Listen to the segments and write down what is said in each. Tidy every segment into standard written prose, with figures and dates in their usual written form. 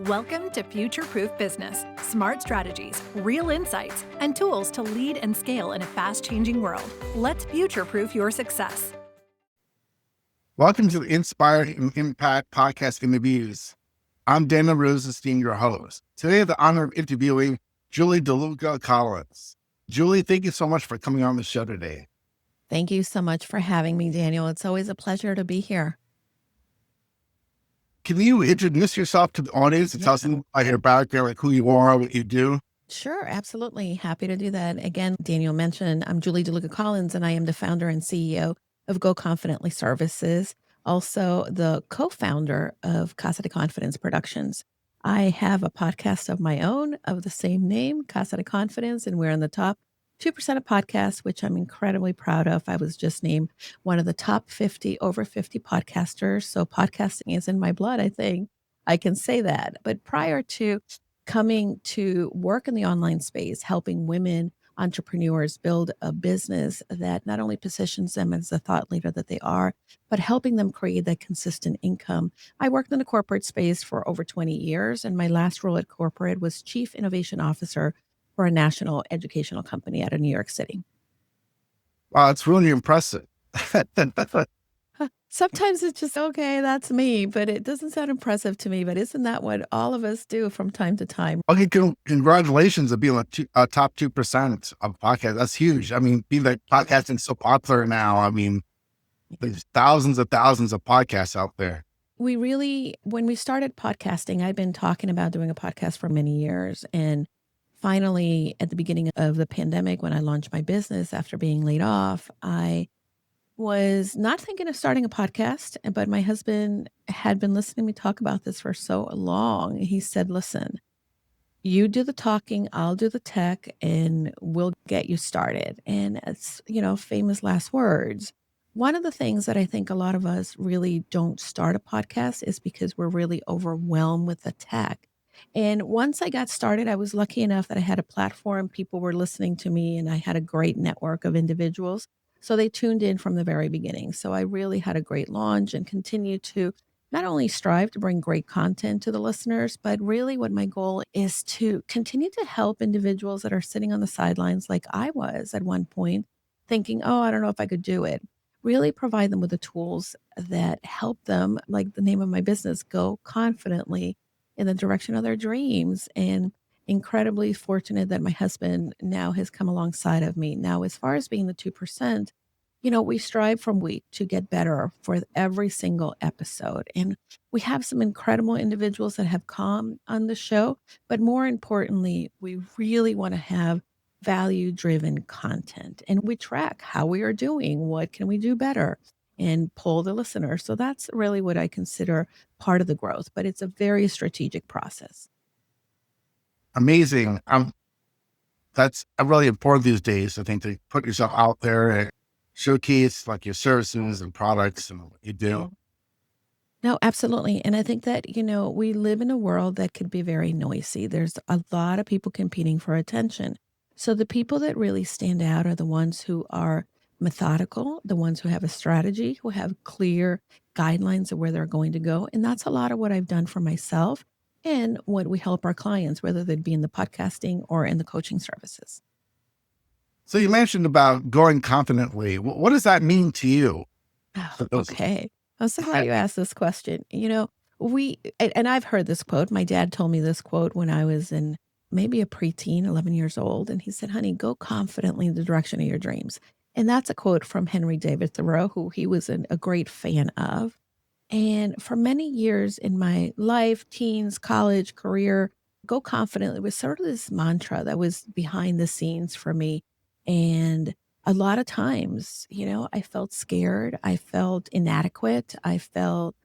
Welcome to Future Proof Business. Smart strategies, real insights, and tools to lead and scale in a fast-changing world. Let's future-proof your success. Welcome to the Inspire and Impact podcast interviews. I'm Daniel Rosenstein, your host. Today I have the honor of interviewing Julie DeLucca-Collins. Julie, thank you so much for coming on the show today. Thank you so much for having me, Daniel. It's always a pleasure to be here. Can you introduce yourself to the audience and tell us about your background, like who you are, what you do? Sure, absolutely. Happy to do that. Again, Daniel mentioned, I'm Julie DeLuca-Collins, and I am the founder and CEO of Go Confidently Services, also the co-founder of Casa de Confidence Productions. I have a podcast of my own of the same name, Casa de Confidence, and we're in the top 2% of podcasts, which I'm incredibly proud of. I was just named one of the top 50, over 50 podcasters. So podcasting is in my blood, I think. I can say that. But prior to coming to work in the online space, helping women entrepreneurs build a business that not only positions them as the thought leader that they are, but helping them create that consistent income. I worked in the corporate space for over 20 years, and my last role at corporate was Chief Innovation Officer for a national educational company out of New York City. Wow, it's really impressive. Sometimes it's just, okay, that's me, but it doesn't sound impressive to me. But isn't that what all of us do from time to time? Okay, congratulations on being a top 2% of podcasts. That's huge. I mean, being like podcasting so popular now. I mean, there's thousands of podcasts out there. When we started podcasting, I'd been talking about doing a podcast for many years. And finally, at the beginning of the pandemic, when I launched my business after being laid off, I was not thinking of starting a podcast, but my husband had been listening to me talk about this for so long. He said, listen, you do the talking, I'll do the tech, and we'll get you started. And it's, famous last words. One of the things that I think a lot of us really don't start a podcast is because we're really overwhelmed with the tech. And once I got started, I was lucky enough that I had a platform. People were listening to me, and I had a great network of individuals. So they tuned in from the very beginning. So I really had a great launch and continue to not only strive to bring great content to the listeners, but really what my goal is to continue to help individuals that are sitting on the sidelines like I was at one point, thinking, oh, I don't know if I could do it. Really provide them with the tools that help them, like the name of my business, go confidently in the direction of their dreams. And incredibly fortunate that my husband now has come alongside of me. Now, as far as being the 2%, we strive from week to get better for every single episode. And we have some incredible individuals that have come on the show. But more importantly, we really want to have value-driven content. And we track how we are doing, what can we do better, and pull the listener. So that's really what I consider part of the growth. But it's a very strategic process. Amazing. That's really important these days, I think, to put yourself out there and showcase like your services and products and what you do. No, absolutely. And I think that, we live in a world that could be very noisy. There's a lot of people competing for attention. So the people that really stand out are the ones who are methodical, the ones who have a strategy, who have clear guidelines of where they're going to go. And that's a lot of what I've done for myself and what we help our clients, whether they'd be in the podcasting or in the coaching services. So you mentioned about going confidently. What does that mean to you? Oh, okay. I'm so glad you asked this question. And I've heard this quote. My dad told me this quote when I was in maybe a preteen, 11 years old. And he said, honey, go confidently in the direction of your dreams. And that's a quote from Henry David Thoreau, who he was a great fan of. And for many years in my life, teens, college, career, go confidently was sort of this mantra that was behind the scenes for me. And a lot of times, I felt scared. I felt inadequate. I felt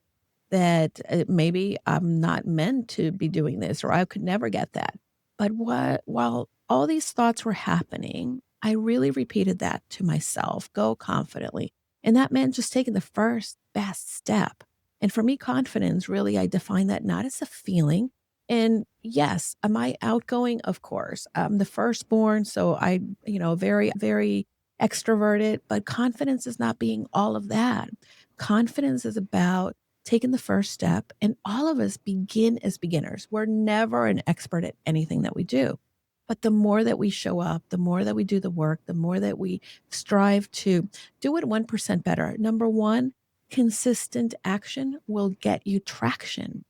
that maybe I'm not meant to be doing this, or I could never get that. But while all these thoughts were happening, I really repeated that to myself, go confidently. And that meant just taking the first best step. And for me, confidence, really, I define that not as a feeling. And yes, am I outgoing? Of course. I'm the firstborn, so I, very, very extroverted, but confidence is not being all of that. Confidence is about taking the first step. And all of us begin as beginners. We're never an expert at anything that we do. But the more that we show up, the more that we do the work, the more that we strive to do it 1% better. Number one, consistent action will get you traction.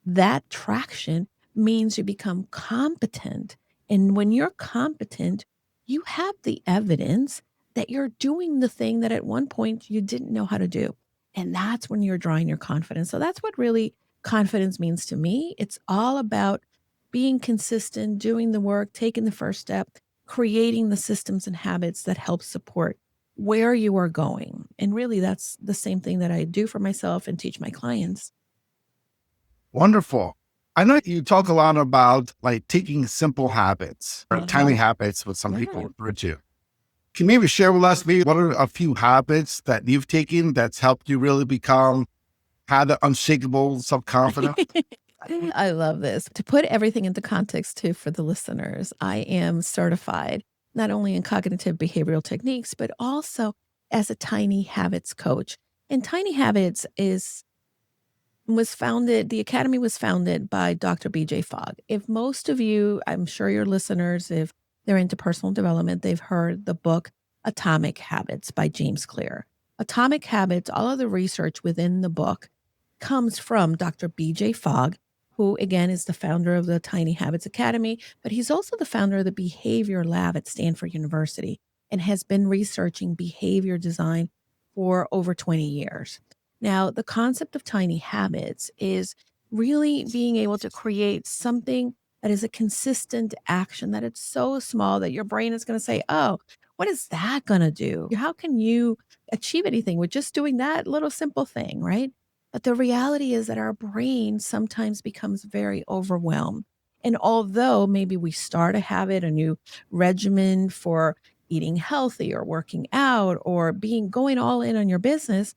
That traction means you become competent. And when you're competent, you have the evidence that you're doing the thing that at one point you didn't know how to do. And that's when you're drawing your confidence. So that's what really confidence means to me. It's all about being consistent, doing the work, taking the first step, creating the systems and habits that help support where you are going. And really, that's the same thing that I do for myself and teach my clients. Wonderful. I know you talk a lot about like taking simple habits or tiny habits, what some people refer to. Can you maybe share with us maybe what are a few habits that you've taken that's helped you really have the unshakable self-confidence? I love this. To put everything into context too for the listeners, I am certified not only in cognitive behavioral techniques, but also as a tiny habits coach. And Tiny Habits the Academy was founded by Dr. BJ Fogg. If most of you, I'm sure your listeners, if they're into personal development, they've heard the book Atomic Habits by James Clear. Atomic Habits, all of the research within the book comes from Dr. BJ Fogg, who again is the founder of the Tiny Habits Academy, but he's also the founder of the Behavior Lab at Stanford University and has been researching behavior design for over 20 years. Now, the concept of tiny habits is really being able to create something that is a consistent action, that it's so small that your brain is going to say, oh, what is that going to do? How can you achieve anything with just doing that little simple thing, right? But the reality is that our brain sometimes becomes very overwhelmed. And although maybe we start a habit, a new regimen for eating healthy or working out or going all in on your business,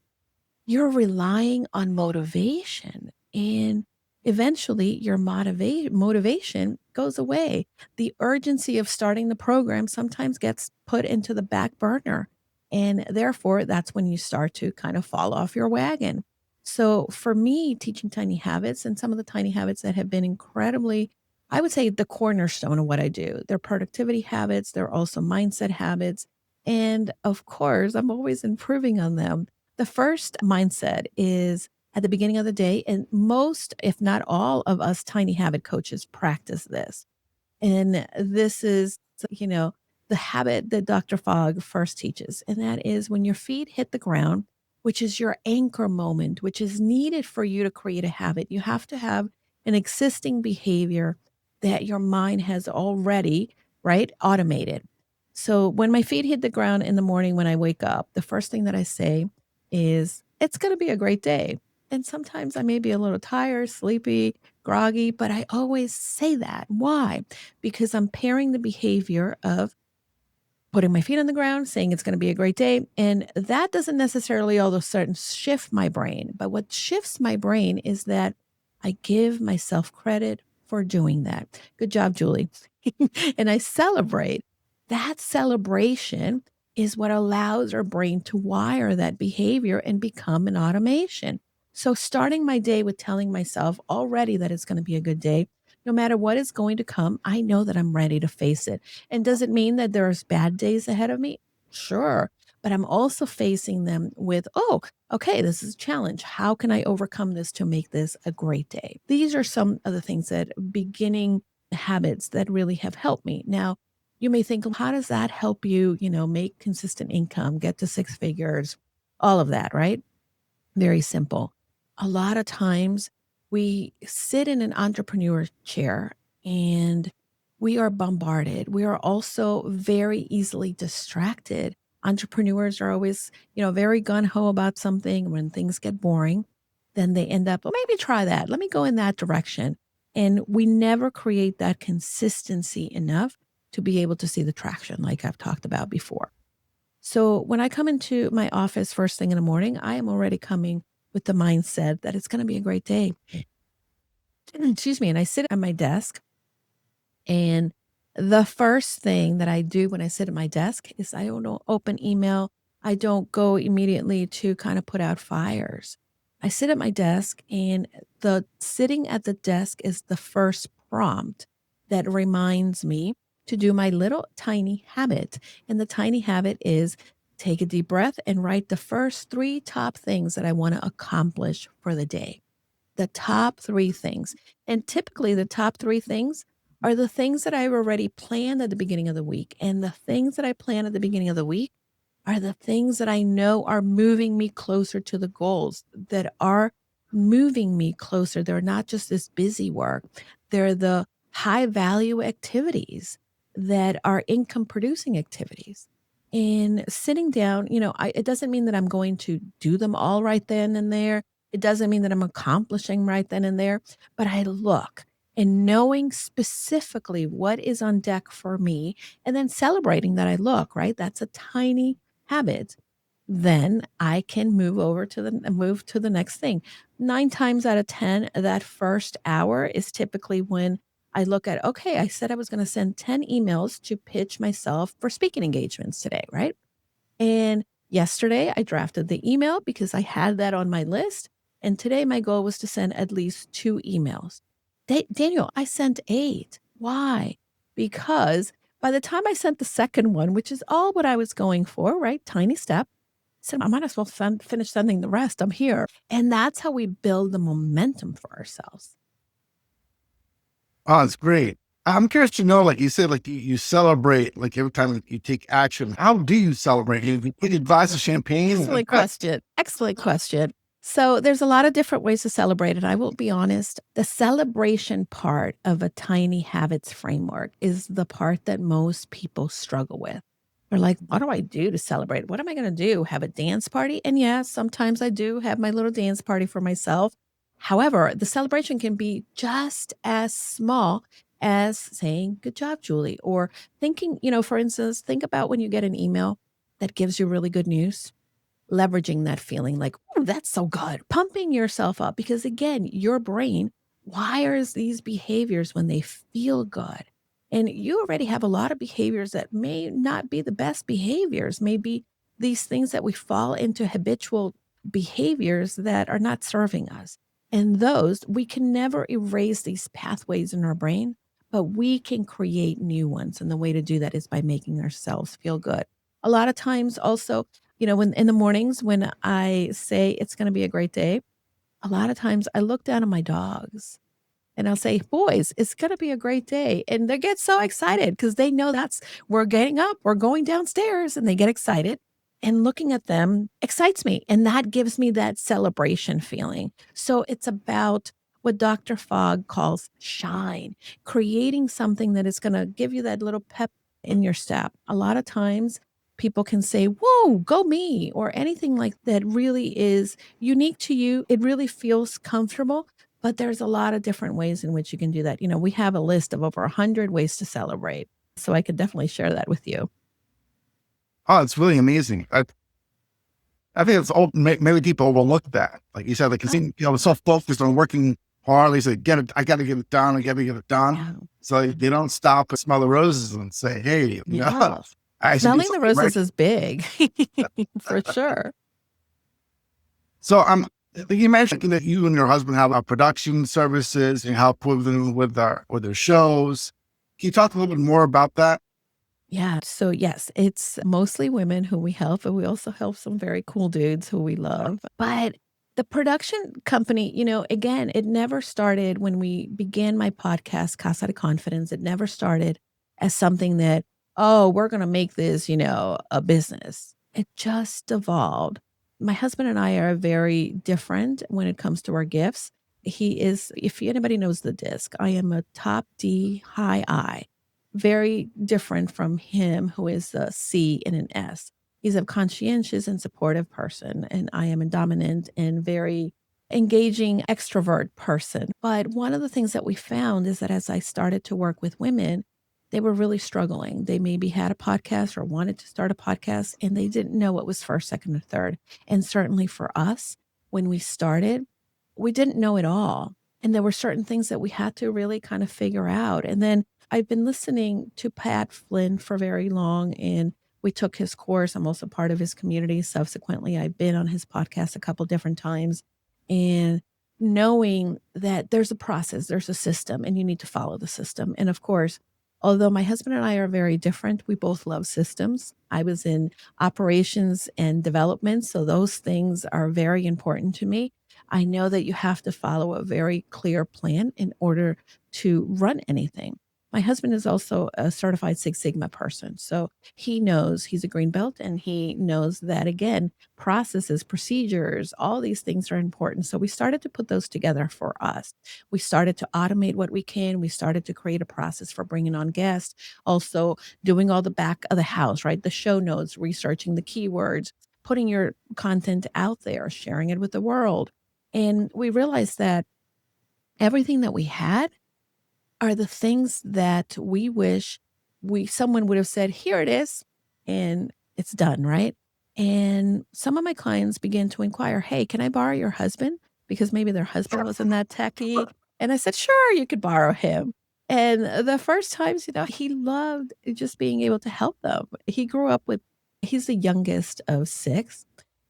you're relying on motivation. And eventually your motivation goes away. The urgency of starting the program sometimes gets put into the back burner. And therefore, that's when you start to kind of fall off your wagon. So for me, teaching tiny habits and some of the tiny habits that have been incredibly, I would say, the cornerstone of what I do. They're productivity habits. They're also mindset habits. And of course, I'm always improving on them. The first mindset is at the beginning of the day, and most, if not all of us tiny habit coaches practice this. And this is, the habit that Dr. Fogg first teaches. And that is when your feet hit the ground, which is your anchor moment, which is needed for you to create a habit. You have to have an existing behavior that your mind has already, right, automated. So when my feet hit the ground in the morning when I wake up, the first thing that I say is, it's going to be a great day. And sometimes I may be a little tired, sleepy, groggy, but I always say that. Why? Because I'm pairing the behavior of putting my feet on the ground, saying it's going to be a great day. And that doesn't necessarily all of a sudden shift my brain. But what shifts my brain is that I give myself credit for doing that. Good job, Julie. And I celebrate. That celebration is what allows our brain to wire that behavior and become an automation. So starting my day with telling myself already that it's going to be a good day, no matter what is going to come, I know that I'm ready to face it. And does it mean that there's bad days ahead of me? Sure. But I'm also facing them with, oh, okay, this is a challenge. How can I overcome this to make this a great day? These are some of the things that beginning habits that really have helped me. Now, you may think, how does that help you, make consistent income, get to six figures, all of that, right? Very simple. A lot of times we sit in an entrepreneur chair and we are bombarded. We are also very easily distracted. Entrepreneurs are always, very gung-ho about something. When things get boring, then they end up, well, maybe try that. Let me go in that direction. And we never create that consistency enough to be able to see the traction like I've talked about before. So when I come into my office first thing in the morning, I am already coming with the mindset that it's going to be a great day. Excuse me. And I sit at my desk, and the first thing that I do when I sit at my desk is I don't open email. I don't go immediately to kind of put out fires. I sit at my desk, and the sitting at the desk is the first prompt that reminds me to do my little tiny habit. And the tiny habit is take a deep breath and write the first three top things that I want to accomplish for the day. The top three things. And typically, the top three things are the things that I've already planned at the beginning of the week. And the things that I plan at the beginning of the week are the things that I know are moving me closer to the goals, that are moving me closer. They're not just this busy work, they're the high value activities that are income producing activities. And sitting down, it doesn't mean that I'm going to do them all right then and there. It doesn't mean that I'm accomplishing right then and there, but I look and knowing specifically what is on deck for me and then celebrating that I look, right? That's a tiny habit. Then I can move to the next thing. 9 times out of 10, that first hour is typically when I look at, okay, I said I was going to send 10 emails to pitch myself for speaking engagements today, right? And yesterday I drafted the email because I had that on my list. And today my goal was to send at least 2 emails. Daniel, I sent 8. Why? Because by the time I sent the second one, which is all what I was going for, right? Tiny step, I said, I might as well finish sending the rest. I'm here. And that's how we build the momentum for ourselves. Oh, it's great. I'm curious to know, like you said, like you celebrate like every time you take action. How do you celebrate? You get a glass of champagne? Excellent question. Excellent question. So there's a lot of different ways to celebrate. And I will be honest, the celebration part of a tiny habits framework is the part that most people struggle with. They're like, what do I do to celebrate? What am I going to do? Have a dance party? And yeah, sometimes I do have my little dance party for myself. However, the celebration can be just as small as saying, good job, Julie, or thinking, for instance, think about when you get an email that gives you really good news, leveraging that feeling like, oh, that's so good, pumping yourself up because again, your brain wires these behaviors when they feel good. And you already have a lot of behaviors that may not be the best behaviors, maybe these things that we fall into habitual behaviors that are not serving us. And those, we can never erase these pathways in our brain, but we can create new ones. And the way to do that is by making ourselves feel good. A lot of times also, when in the mornings when I say it's going to be a great day, a lot of times I look down at my dogs and I'll say, boys, it's going to be a great day. And they get so excited because they know we're getting up, we're going downstairs, and they get excited. And looking at them excites me. And that gives me that celebration feeling. So it's about what Dr. Fogg calls shine, creating something that is going to give you that little pep in your step. A lot of times people can say, whoa, go me, or anything like that really is unique to you. It really feels comfortable. But there's a lot of different ways in which you can do that. We have a list of over 100 ways to celebrate. So I could definitely share that with you. Oh, it's really amazing. I think it's all, maybe people overlook that. Like you said, like, so focused on working hard. They say, I got to get it done. I got to get it done. Yeah. So they don't stop and smell the roses and say, hey, smelling the roses is big for sure. So you mentioned that you and your husband have production services and help with them with their shows. Can you talk a little bit more about that? Yeah. So yes, it's mostly women who we help, and we also help some very cool dudes who we love. But the production company, again, it never started when we began my podcast, Casa de Confidence. It never started as something that, we're going to make this, a business. It just evolved. My husband and I are very different when it comes to our gifts. He is, if anybody knows the disc, I am a top D, high I. Very different from him, who is a C and an S. He's a conscientious and supportive person, and I am a dominant and very engaging extrovert person. But one of the things that we found is that as I started to work with women, they were really struggling. They maybe had a podcast or wanted to start a podcast, and they didn't know what was first, second, or third. And certainly for us, when we started, we didn't know it all. And there were certain things that we had to really kind of figure out. And then I've been listening to Pat Flynn for very long, and we took his course. I'm also part of his community. Subsequently, I've been on his podcast a couple different times. and knowing that there's a process, there's a system, and you need to follow the system. And of course, although my husband and I are very different, we both love systems. I was in operations and development, so those things are very important to me. I know that you have to follow a very clear plan in order to run anything. My husband is also a certified Six Sigma person. So he knows he's a green belt and he knows that, again, processes, procedures, all these things are important. So we started to put those together for us. We started to automate what we can. We started to create a process for bringing on guests, also doing all the back of the house, right? The show notes, researching the keywords, putting your content out there, sharing it with the world. And we realized that everything that we had are the things that we wish someone would have said, here it is, and it's done, right? And some of my clients began to inquire, hey, can I borrow your husband? Because maybe their husband wasn't that techy. And I said, sure, you could borrow him. And the first times, he loved just being able to help them. He's the youngest of six,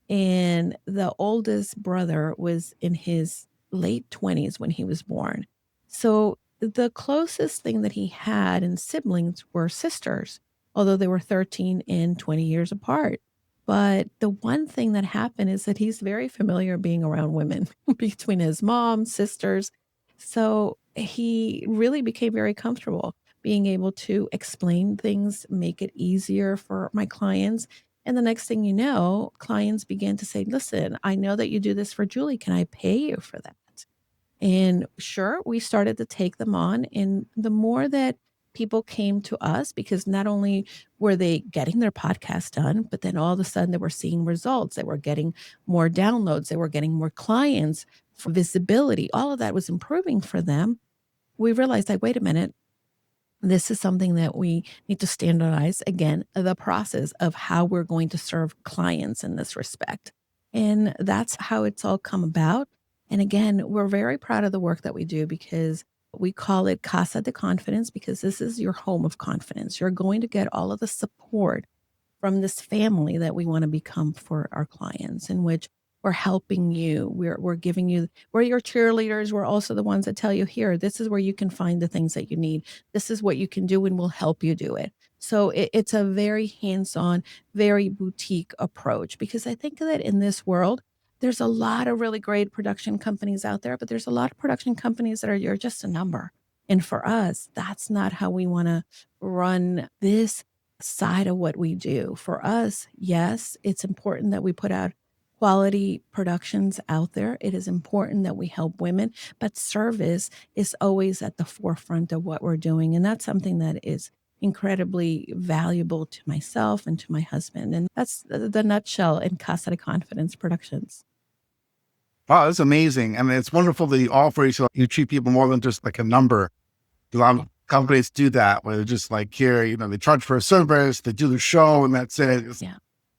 and the oldest brother was in his late 20s when he was born. So the closest thing that he had in siblings were sisters, although they were 13 and 20 years apart. But the one thing that happened is that he's very familiar being around women between his mom, sisters. So he really became very comfortable being able to explain things, make it easier for my clients. And the next thing you know, clients began to say, listen, I know that you do this for Julie. Can I pay you for that? And sure, we started to take them on. And the more that people came to us, because not only were they getting their podcast done, but then all of a sudden they were seeing results. They were getting more downloads. They were getting more clients, for visibility. All of that was improving for them. We realized, like, wait a minute, this is something that we need to standardize, again, the process of how we're going to serve clients in this respect. And that's how it's all come about. And again, we're very proud of the work that we do, because we call it Casa de Confidence, because this is your home of confidence. You're going to get all of the support from this family that we want to become for our clients, in which we're helping you. We're giving you, we're your cheerleaders. We're also the ones that tell you, here, this is where you can find the things that you need. This is what you can do, and we'll help you do it. So it's a very hands-on, very boutique approach, because I think that in this world, there's a lot of really great production companies out there, but there's a lot of production companies that you're just a number. And for us, that's not how we want to run this side of what we do. For us, yes, it's important that we put out quality productions out there. It is important that we help women, but service is always at the forefront of what we're doing. And that's something that is incredibly valuable to myself and to my husband. And that's the nutshell in Casa de Confidence Productions. Wow, that's amazing. I mean, it's wonderful that you offer you treat people more than just like a number. A lot of companies do that, where they're just like, here, they charge for a service, they do the show, and that's it.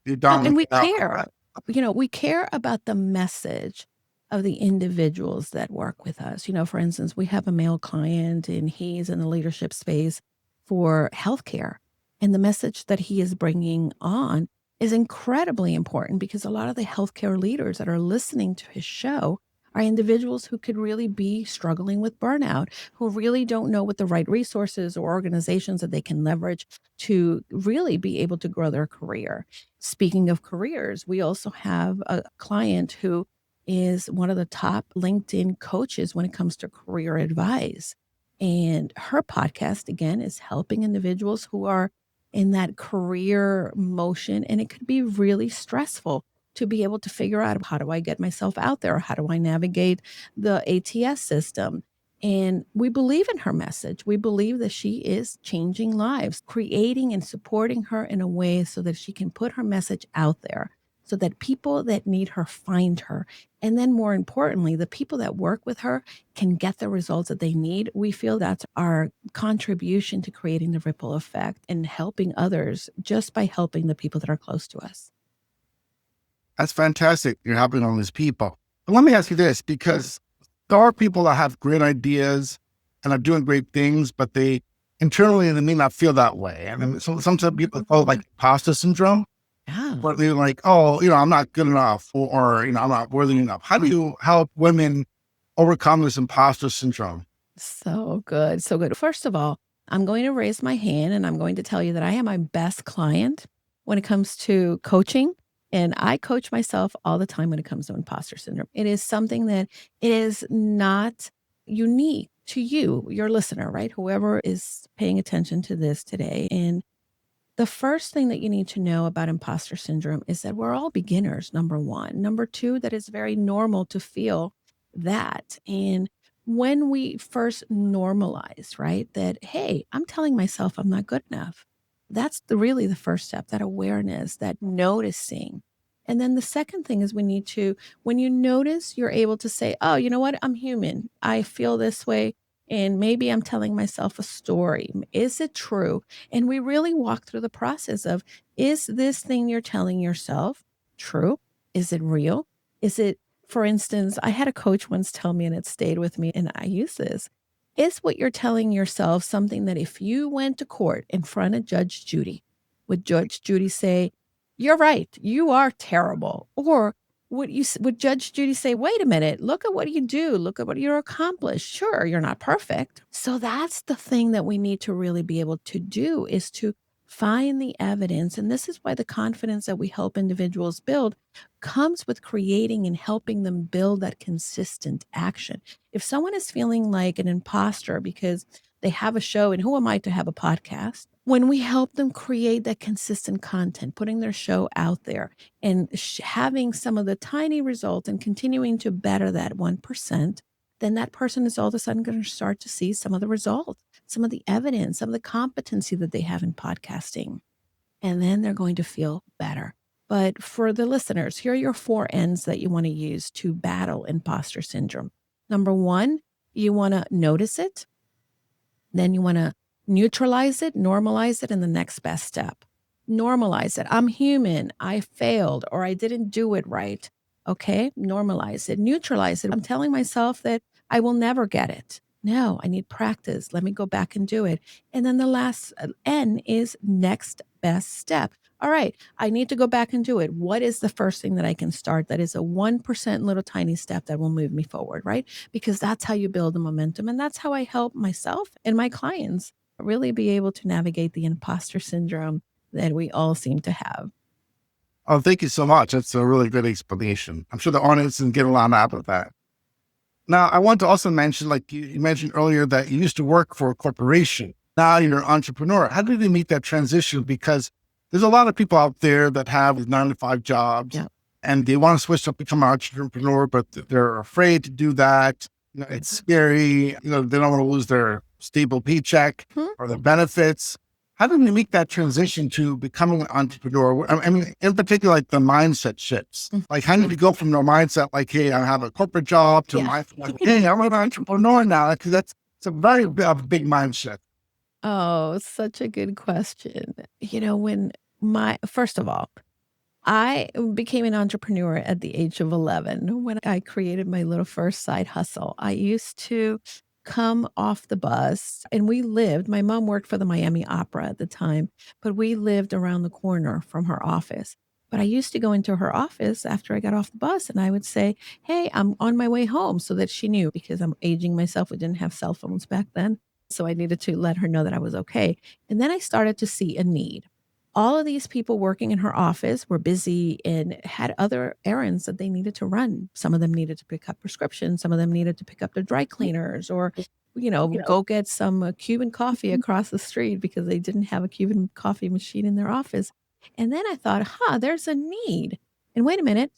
You're done. And we care. We care about the message of the individuals that work with us. For instance, we have a male client, and he's in the leadership space for healthcare. And the message that he is bringing on is incredibly important, because a lot of the healthcare leaders that are listening to his show are individuals who could really be struggling with burnout, who really don't know what the right resources or organizations that they can leverage to really be able to grow their career. Speaking of careers, we also have a client who is one of the top LinkedIn coaches when it comes to career advice. And her podcast, again, is helping individuals who are in that career motion. And it could be really stressful to be able to figure out, how do I get myself out there? How do I navigate the ATS system? And we believe in her message. We believe that she is changing lives, creating and supporting her in a way so that she can put her message out there, so that people that need her find her. And then more importantly, the people that work with her can get the results that they need. We feel that's our contribution to creating the ripple effect and helping others, just by helping the people that are close to us. That's fantastic. You're helping all these people. But let me ask you this, because there are people that have great ideas and are doing great things, but they internally, they may not feel that way. I mean, sometimes people call it like imposter syndrome. Yeah. but they're like, oh, I'm not good enough, or I'm not worthy enough. How do you help women overcome this imposter syndrome? So good. So good. First of all, I'm going to raise my hand and I'm going to tell you that I am my best client when it comes to coaching. And I coach myself all the time when it comes to imposter syndrome. It is something that is not unique to you, your listener, right? Whoever is paying attention to this today. And the first thing that you need to know about imposter syndrome is that we're all beginners, number one. Number two, that it's very normal to feel that. And when we first normalize, right, that, hey, I'm telling myself I'm not good enough, that's really the first step, that awareness, that noticing. And then the second thing is when you notice, you're able to say, oh, you know what? I'm human. I feel this way. And maybe I'm telling myself a story. Is it true? And we really walk through the process of, is this thing you're telling yourself true? Is it real? Is it, for instance, I had a coach once tell me, and it stayed with me, and I use this. Is what you're telling yourself something that if you went to court in front of Judge Judy, would Judge Judy say, you're right, you are terrible? Or would Judge Judy say, wait a minute, look at what you do, look at what you're accomplished. Sure, you're not perfect. So that's the thing that we need to really be able to do, is to find the evidence. And this is why the confidence that we help individuals build comes with creating and helping them build that consistent action. If someone is feeling like an imposter because they have a show, and who am I to have a podcast? When we help them create that consistent content, putting their show out there and having some of the tiny results and continuing to better that 1%, then that person is all of a sudden going to start to see some of the results, some of the evidence, some of the competency that they have in podcasting. And then they're going to feel better. But for the listeners, here are your 4 N's that you want to use to battle imposter syndrome. Number 1, you want to notice it. Then you want to neutralize it, normalize it, and the next best step. Normalize it. I'm human. I failed, or I didn't do it right. Okay, normalize it. Neutralize it. I'm telling myself that I will never get it. No, I need practice. Let me go back and do it. And then the last N is next best step. All right, I need to go back and do it. What is the first thing that I can start that is a 1% little tiny step that will move me forward, right? Because that's how you build the momentum. And that's how I help myself and my clients really be able to navigate the imposter syndrome that we all seem to have. Oh, thank you so much. That's a really good explanation. I'm sure the audience can get a lot out of that. Now, I want to also mention, like you mentioned earlier, that you used to work for a corporation. Now you're an entrepreneur. How did you meet that transition? Because there's a lot of people out there that have 9-to-5 jobs, Yeah. and they want to switch up, become an entrepreneur, but they're afraid to do that. It's scary. They don't want to lose their stable paycheck or the benefits. How did you make that transition to becoming an entrepreneur? I mean, in particular, like the mindset shifts. Like, how did you go from the mindset, like, hey, I have a corporate job, to mindset, like, hey, I'm an entrepreneur now? Because it's a very big mindset. Oh, such a good question. First of all, I became an entrepreneur at the age of 11 when I created my little first side hustle. I used to come off the bus, and my mom worked for the Miami Opera at the time, but we lived around the corner from her office. But I used to go into her office after I got off the bus, and I would say, hey, I'm on my way home, so that she knew, because I'm aging myself. We didn't have cell phones back then. So I needed to let her know that I was okay. And then I started to see a need. All of these people working in her office were busy and had other errands that they needed to run. Some of them needed to pick up prescriptions. Some of them needed to pick up the dry cleaners, or, go get some Cuban coffee across the street because they didn't have a Cuban coffee machine in their office. And then I thought, there's a need. And wait a minute,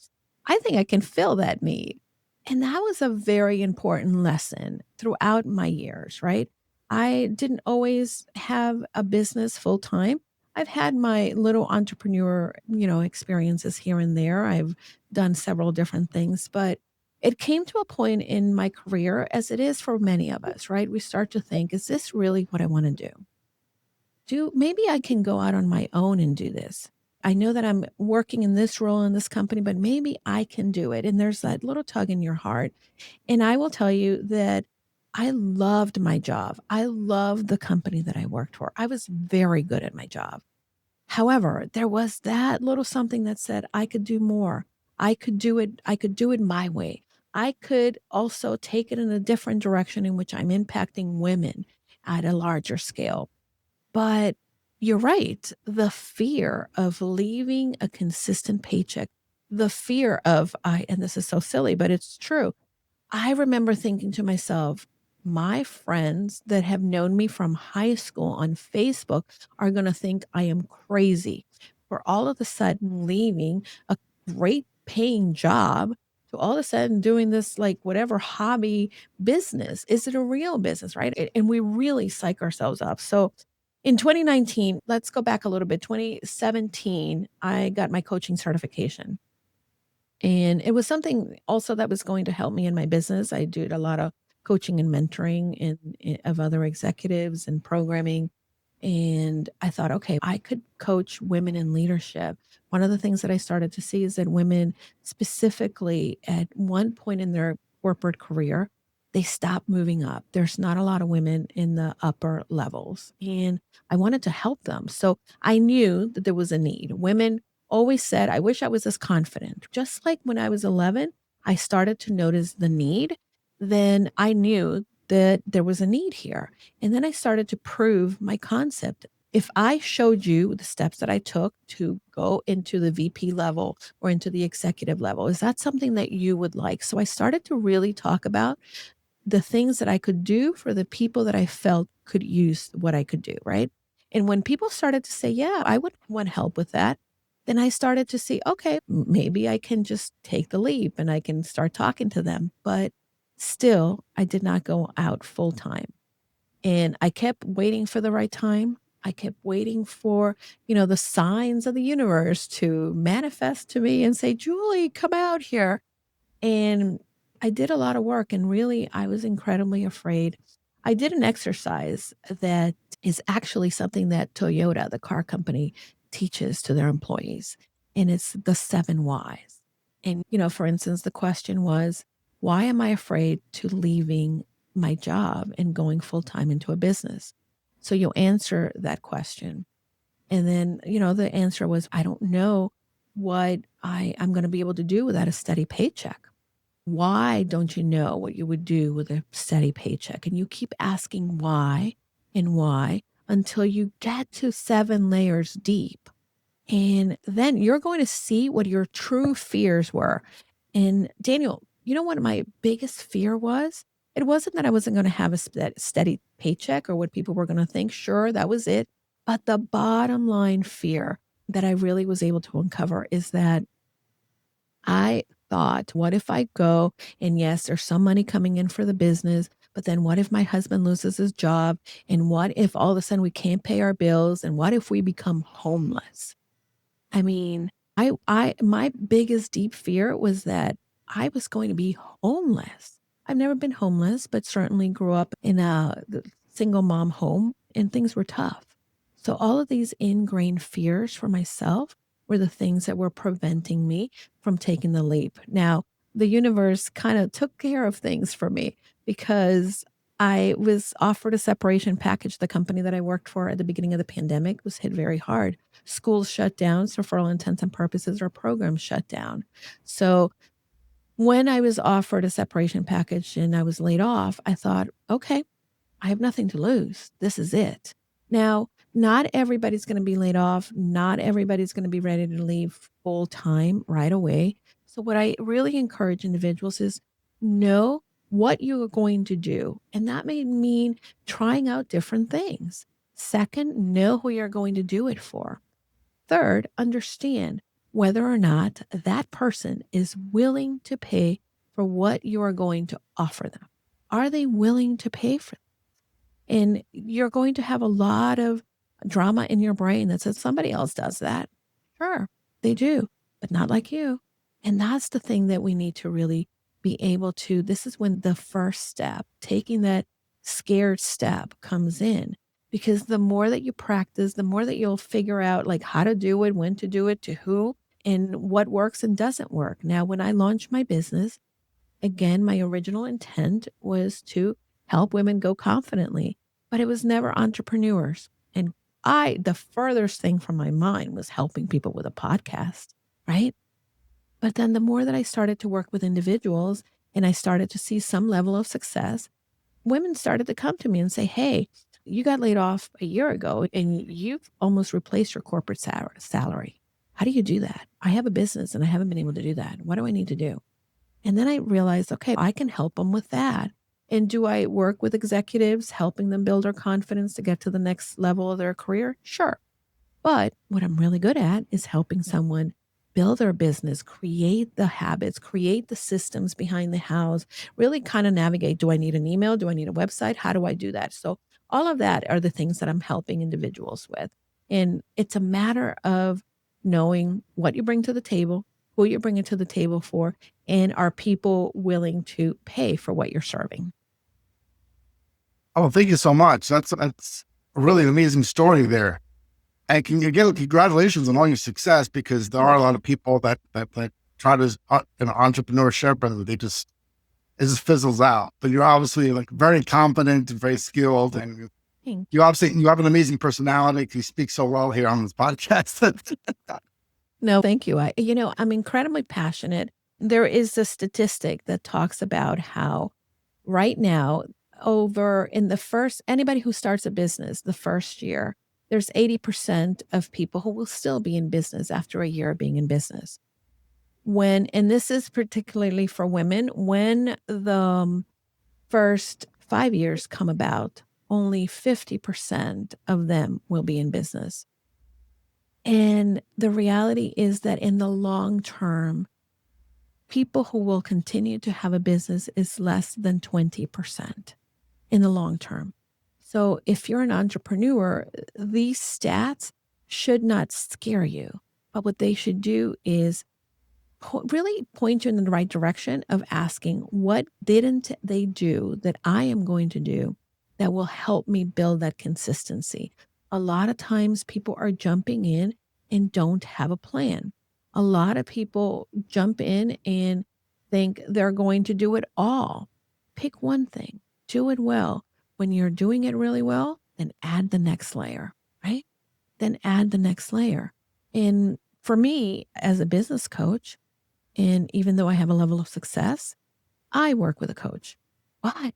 I think I can fill that need. And that was a very important lesson throughout my years, right? I didn't always have a business full time. I've had my little entrepreneur, experiences here and there. I've done several different things, but it came to a point in my career, as it is for many of us, right? We start to think, is this really what I want to do? Maybe I can go out on my own and do this. I know that I'm working in this role in this company, but maybe I can do it. And there's that little tug in your heart. And I will tell you that I loved my job. I loved the company that I worked for. I was very good at my job. However, there was that little something that said I could do more. I could do it. I could do it my way. I could also take it in a different direction in which I'm impacting women at a larger scale. But you're right. The fear of leaving a consistent paycheck, the fear of and this is so silly, but it's true. I remember thinking to myself, my friends that have known me from high school on Facebook are going to think I am crazy for all of a sudden leaving a great paying job to all of a sudden doing this like whatever hobby business. Is it a real business, right? And we really psych ourselves up. So in 2019, let's go back a little bit. 2017, I got my coaching certification. And it was something also that was going to help me in my business. I did a lot of coaching and mentoring of other executives and programming. And I thought, okay, I could coach women in leadership. One of the things that I started to see is that women, specifically at one point in their corporate career, they stop moving up. There's not a lot of women in the upper levels. And I wanted to help them. So I knew that there was a need. Women always said, I wish I was as confident. Just like when I was 11, I started to notice the need. Then I knew that there was a need here. And then I started to prove my concept. If I showed you the steps that I took to go into the VP level or into the executive level, is that something that you would like? So I started to really talk about the things that I could do for the people that I felt could use what I could do, right? And when people started to say, yeah, I would want help with that, then I started to see, okay, maybe I can just take the leap and I can start talking to them. But still, I did not go out full time. And I kept waiting for the right time. I kept waiting for, the signs of the universe to manifest to me and say, Julie, come out here. And I did a lot of work and really I was incredibly afraid. I did an exercise that is actually something that Toyota, the car company, teaches to their employees. And it's the 7 whys. And, for instance, the question was, why am I afraid to leaving my job and going full time into a business? So you answer that question. And then, the answer was, I don't know what I'm going to be able to do without a steady paycheck. Why don't you know what you would do with a steady paycheck? And you keep asking why and why until you get to 7 layers deep. And then you're going to see what your true fears were. And Daniel, you know what my biggest fear was? It wasn't that I wasn't going to have a steady paycheck or what people were going to think. Sure, that was it. But the bottom line fear that I really was able to uncover is that I thought, what if I go and yes, there's some money coming in for the business, but then what if my husband loses his job? And what if all of a sudden we can't pay our bills? And what if we become homeless? I mean, my biggest deep fear was that I was going to be homeless. I've never been homeless, but certainly grew up in a single mom home and things were tough. So all of these ingrained fears for myself were the things that were preventing me from taking the leap. Now, the universe kind of took care of things for me because I was offered a separation package. The company that I worked for at the beginning of the pandemic was hit very hard. Schools shut down. So for all intents and purposes, our programs shut down. So when I was offered a separation package and I was laid off, I thought, okay, I have nothing to lose. This is it. Now, not everybody's going to be laid off. Not everybody's going to be ready to leave full time right away. So what I really encourage individuals is know what you are going to do. And that may mean trying out different things. Second, know who you're going to do it for. Third, understand whether or not that person is willing to pay for what you are going to offer them. Are they willing to pay for it? And you're going to have a lot of drama in your brain that says somebody else does that. Sure, they do, but not like you. And that's the thing that we need to really be able to. This is when the first step, taking that scared step, comes in. Because the more that you practice, the more that you'll figure out like how to do it, when to do it, to who, and what works and doesn't work. Now, when I launched my business, again, my original intent was to help women go confidently, but it was never entrepreneurs. And The furthest thing from my mind was helping people with a podcast, right? But then the more that I started to work with individuals and I started to see some level of success, women started to come to me and say, hey, you got laid off a year ago and you've almost replaced your corporate salary. How do you do that? I have a business and I haven't been able to do that. What do I need to do? And then I realized, okay, I can help them with that. And do I work with executives, helping them build their confidence to get to the next level of their career? Sure. But what I'm really good at is helping someone build their business, create the habits, create the systems behind the house, really kind of navigate. Do I need an email? Do I need a website? How do I do that? So all of that are the things that I'm helping individuals with. And it's a matter of knowing what you bring to the table, who you're bringing to the table for, and are people willing to pay for what you're serving? Oh, thank you so much. That's a really amazing story there. And congratulations on all your success, because there are a lot of people that try to in entrepreneurship and it just fizzles out. But you're obviously like very competent and very skilled, and you have an amazing personality. You speak so well here on this podcast. No, thank you. I'm incredibly passionate. There is a statistic that talks about how right now, anybody who starts a business the first year, there's 80% of people who will still be in business after a year of being in business. And this is particularly for women, when the first 5 years come about, only 50% of them will be in business. And the reality is that in the long term, people who will continue to have a business is less than 20% in the long term. So if you're an entrepreneur, these stats should not scare you. But what they should do is really point you in the right direction of asking, what didn't they do that I am going to do that will help me build that consistency? A lot of times people are jumping in and don't have a plan. A lot of people jump in and think they're going to do it all. Pick one thing, do it well. When you're doing it really well, then add the next layer, right? Then add the next layer. And for me, as a business coach, and even though I have a level of success, I work with a coach. Why?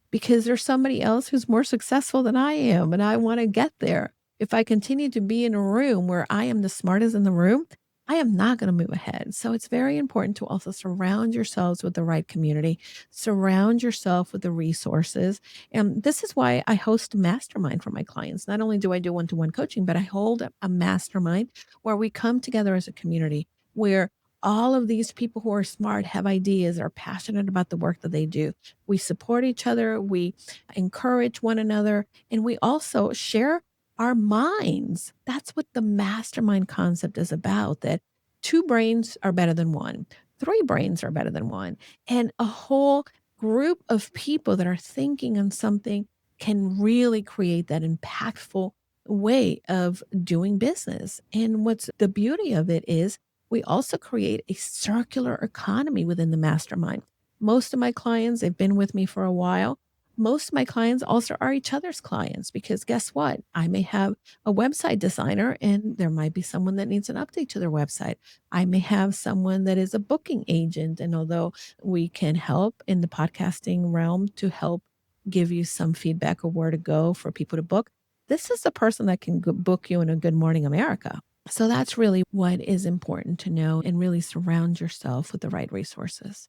Because there's somebody else who's more successful than I am, and I want to get there. If I continue to be in a room where I am the smartest in the room, I am not going to move ahead. So it's very important to also surround yourselves with the right community, surround yourself with the resources. And this is why I host a mastermind for my clients. Not only do I do one-to-one coaching, but I hold a mastermind where we come together as a community, where all of these people who are smart, have ideas, are passionate about the work that they do. We support each other, we encourage one another, and we also share our minds. That's what the mastermind concept is about, that 2 brains are better than 1, 3 brains are better than 1, and a whole group of people that are thinking on something can really create that impactful way of doing business. And what's the beauty of it is we also create a circular economy within the mastermind. Most of my clients, they've been with me for a while. Most of my clients also are each other's clients, because guess what? I may have a website designer and there might be someone that needs an update to their website. I may have someone that is a booking agent. And although we can help in the podcasting realm to help give you some feedback of where to go for people to book, this is the person that can book you in a Good Morning America. So that's really what is important to know, and really surround yourself with the right resources.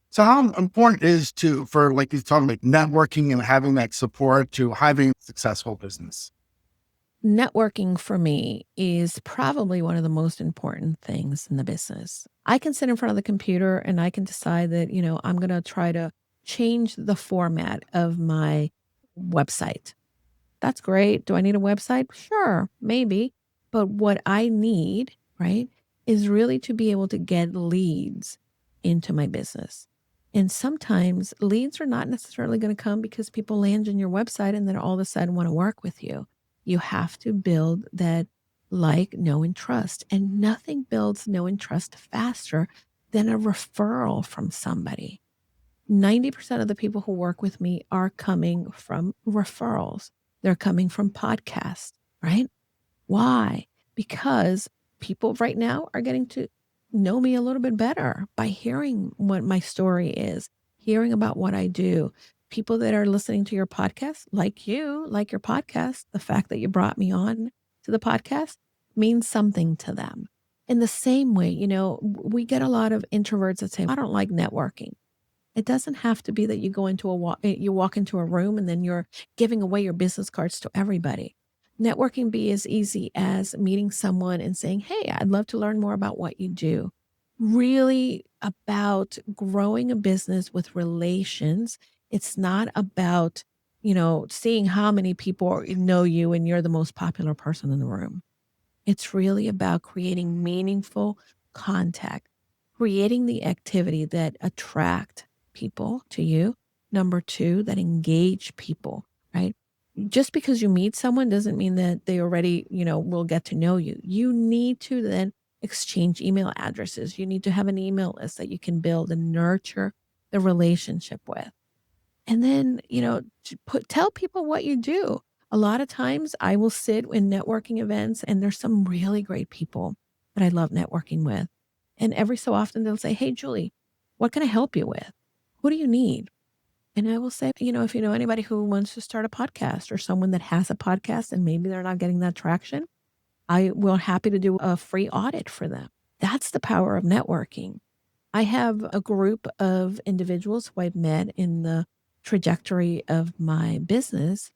So how important is for like you're talking like networking and having that support to having a successful business? Networking for me is probably one of the most important things in the business. I can sit in front of the computer and I can decide that, I'm going to try to change the format of my website. That's great. Do I need a website? Sure, maybe. But what I need, right, is really to be able to get leads into my business. And sometimes leads are not necessarily going to come because people land on your website and then all of a sudden want to work with you. You have to build that like, know, and trust. And nothing builds know and trust faster than a referral from somebody. 90% of the people who work with me are coming from referrals. They're coming from podcasts. right? Why? Because people right now are getting to know me a little bit better by hearing what my story is, hearing about what I do. People that are listening to your podcast, like you, like your podcast, the fact that you brought me on to the podcast means something to them. In the same way, we get a lot of introverts that say, I don't like networking. It doesn't have to be that you go into you walk into a room and then you're giving away your business cards to everybody. Networking be as easy as meeting someone and saying, hey, I'd love to learn more about what you do. Really about growing a business with relations. It's not about, seeing how many people know you and you're the most popular person in the room. It's really about creating meaningful contact, creating the activity that attract people to you. Number two, that engage people, right? Just because you meet someone doesn't mean that they already, will get to know you. You need to then exchange email addresses. You need to have an email list that you can build and nurture the relationship with. And then, tell people what you do. A lot of times I will sit in networking events and there's some really great people that I love networking with. And every so often they'll say, hey, Julie, what can I help you with? Who do you need? And I will say, if you know anybody who wants to start a podcast or someone that has a podcast and maybe they're not getting that traction, I will happy to do a free audit for them. That's the power of networking. I have a group of individuals who I've met in the trajectory of my business,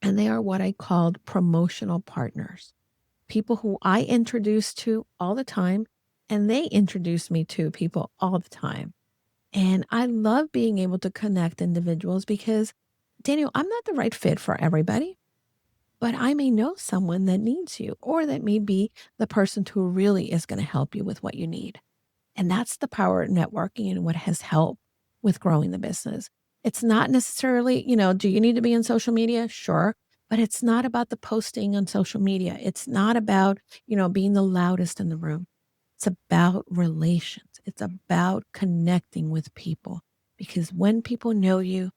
and they are what I called promotional partners, people who I introduce to all the time, and they introduce me to people all the time. And I love being able to connect individuals because, Daniel, I'm not the right fit for everybody, but I may know someone that needs you or that may be the person who really is going to help you with what you need. And that's the power of networking and what has helped with growing the business. It's not necessarily, do you need to be on social media? Sure. But it's not about the posting on social media. It's not about, being the loudest in the room. It's about relations. It's about connecting with people because when people know you,